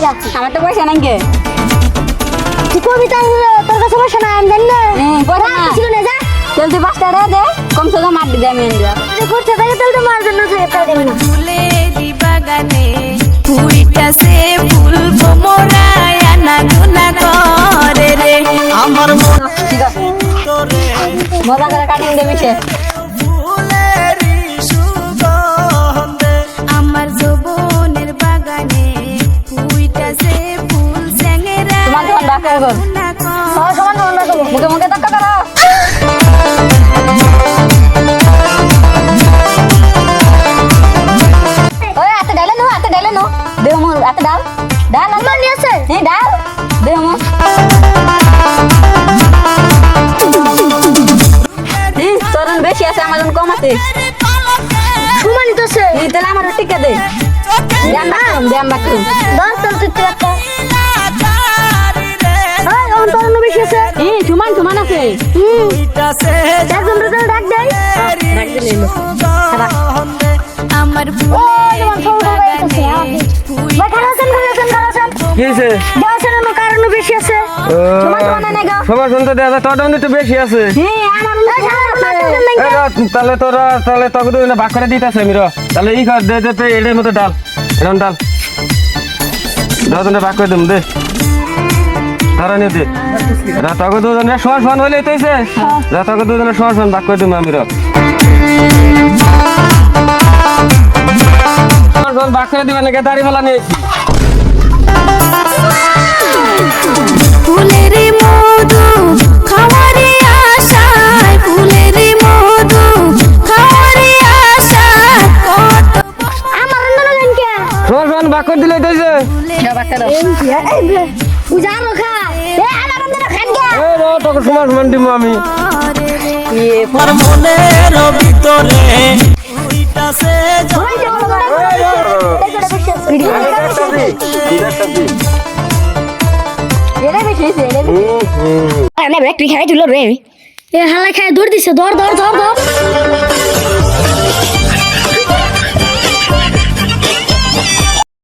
যা আমার তো পয়সা নাই কে তুই কবিতা তোর কাছে পয়সা না আমি জানি না পয়সা না ছিল না যা চল তুই 5 টাকা দে কমসে কম 8 দে আমি এনে যা করতে থাকে তাহলে তো মার জন্য যে এটা দেবে না ফুলেরি বাগানে ফুইটাছে ফুল ভোমরায় আনা গুনা করে রে আমার ঠিক আছে মনে মজা করে কাটিং দে মিশে ফুলেরি সুগন্ধে আমার যৌবনের বাগানে ফুইটাছে ফুল স্যাংরা তোমার দোকান রাখো গো গুনা সবার সমান সমান রাখবো মুখে মুখে তক্ক করো ওই আতে ডালে নো দে মো আতে ডাল ডাল আমার নিয়ে আছে হ্যাঁ ডাল দে মো চরণ বেশি আছে আমার জন্য কম আছে সুমানি তো আছে এই তাহলে আমার টিকা দে ধ্যান রাখুন দশ তোর তুই একটা এই অন তোর বেশি আছে সমান সমান আছে ফুইটাছে একজন রে ডাক দেই রাখ দিলে এলো সুগন্ধে আমার ওই ফুলেরি আমার ফোন বাগানে ভাই খারাছেন কি হয়েছে বয়সের কারণ বেশি আছে সমান সমান নাই গো সবার শুনতে দেওয়া যায় তোর একটু বেশি আছে হ্যাঁ আমার তাহলে তোকে তো ভাগ করে দিতেছে আমি তাহলে ই কর দে এটার মতো ডাল এরকম ডাল ভাগ করে দিম দে ধরা নিয়ে দে তোকে দুজনের সমান সমান হইলে তো তোকে দুজনের সমান সমান ভাগ করে দিম আমি সমান সমান ভাগ করে দিবেন নাকি দাড়ি ফেলা নিয়েছি ফুলেরি মধু খাওয়ারে আশায় ফুলেরি মধু খাওয়ারে আশায় কত আমার অন্য জান কে সমান সমান ভাগ করে দিলে তো উজানো খা আমার অন্য খান কে তোকে সমান সমান দিব আমি আমার মনের ভিতরে ফুইটাছে ওই যে বলো এরে বেশি আছে এরে আরে ব্যাটারি খাই দিল রে এ হালা খাই দৌড় দিছে দৌড়